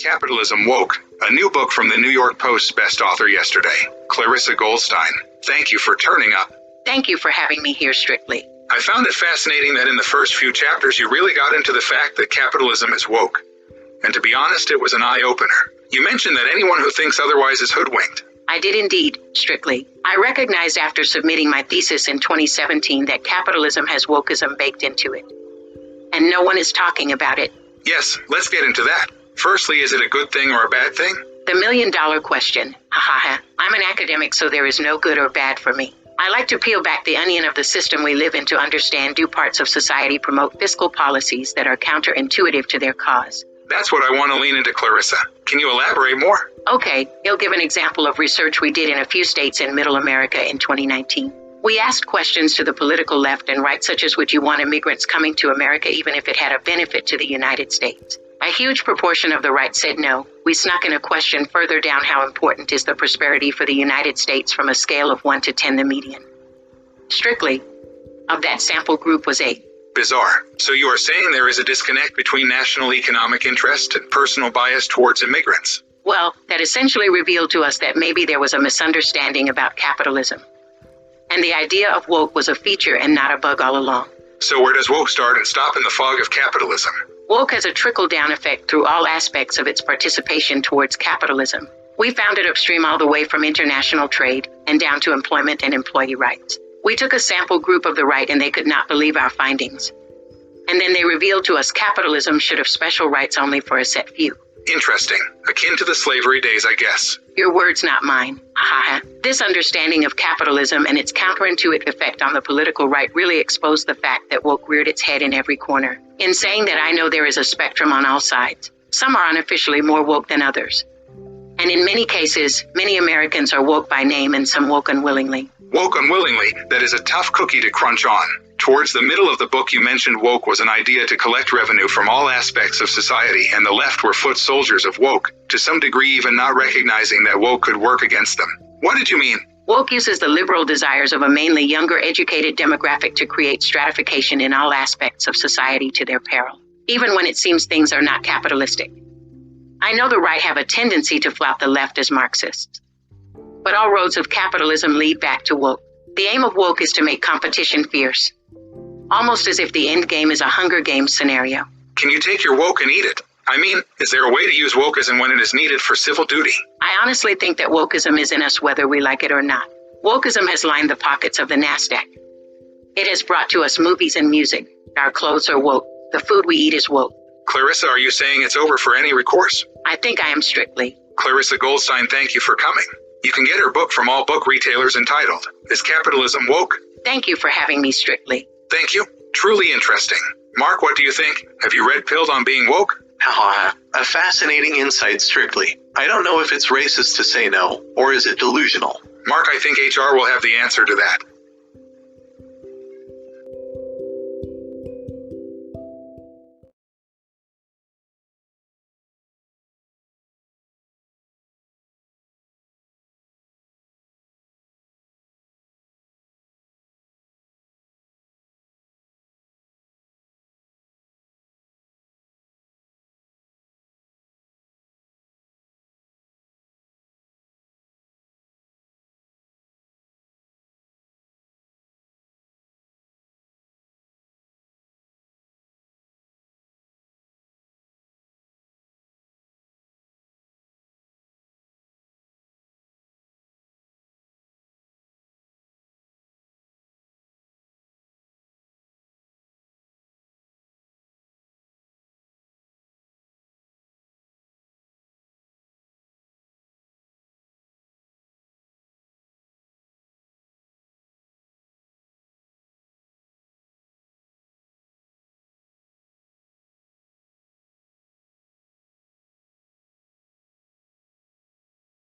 Capitalism Woke, a new book from the New York Post's best author yesterday, Clarissa Goldstein. Thank you for turning up. Thank you for having me here, Strictly. I found it fascinating that in the first few chapters you really got into the fact that capitalism is woke. And to be honest, it was an eye-opener. You mentioned that anyone who thinks otherwise is hoodwinked. I did indeed, Strictly. I recognized after submitting my thesis in 2017 that capitalism has wokeism baked into it. And no one is talking about it. Yes, let's get into that. Firstly, is it a good thing or a bad thing? The million-dollar question. Ha. I'm an academic, so there is no good or bad for me. I like to peel back the onion of the system we live in to understand do parts of society promote fiscal policies that are counterintuitive to their cause. That's what I want to lean into, Clarissa. Can you elaborate more? Okay, I'll give an example of research we did in a few states in Middle America in 2019. We asked questions to the political left and right, such as would you want immigrants coming to America even if it had a benefit to the United States? A huge proportion of the right said no. We snuck in a question further down: how important is the prosperity for the United States from a scale of 1 to 10, the median? Strictly, of that sample group was 8. Bizarre. So you are saying there is a disconnect between national economic interest and personal bias towards immigrants? Well, that essentially revealed to us that maybe there was a misunderstanding about capitalism. And the idea of woke was a feature and not a bug all along. So where does woke start and stop in the fog of capitalism? Woke has a trickle-down effect through all aspects of its participation towards capitalism. We found it upstream all the way from international trade and down to employment and employee rights. We took a sample group of the right and they could not believe our findings. And then they revealed to us capitalism should have special rights only for a set few. Interesting. Akin to the slavery days, I guess. Your words, not mine. Ha. This understanding of capitalism and its counterintuitive effect on the political right really exposed the fact that woke reared its head in every corner. In saying that, I know there is a spectrum on all sides. Some are unofficially more woke than others. And in many cases, many Americans are woke by name and some woke unwillingly. Woke unwillingly? That is a tough cookie to crunch on. Towards the middle of the book you mentioned woke was an idea to collect revenue from all aspects of society, and the left were foot soldiers of woke, to some degree even not recognizing that woke could work against them. What did you mean? Woke uses the liberal desires of a mainly younger educated demographic to create stratification in all aspects of society to their peril, even when it seems things are not capitalistic. I know the right have a tendency to flout the left as Marxists. But all roads of capitalism lead back to woke. The aim of woke is to make competition fierce. Almost as if the end game is a Hunger Games scenario. Can you take your woke and eat it? I mean, is there a way to use wokeism when it is needed for civil duty? I honestly think that wokeism is in us whether we like it or not. Wokeism has lined the pockets of the NASDAQ. It has brought to us movies and music. Our clothes are woke. The food we eat is woke. Clarissa, are you saying it's over for any recourse? I think I am Strictly. Clarissa Goldstein, thank you for coming. You can get her book from all book retailers entitled, Is Capitalism Woke? Thank you for having me, Strictly. Thank you. Truly interesting. Mark, what do you think? Have you red pilled on being woke? A fascinating insight, Strictly. I don't know if it's racist to say no, or is it delusional? Mark, I think HR will have the answer to that.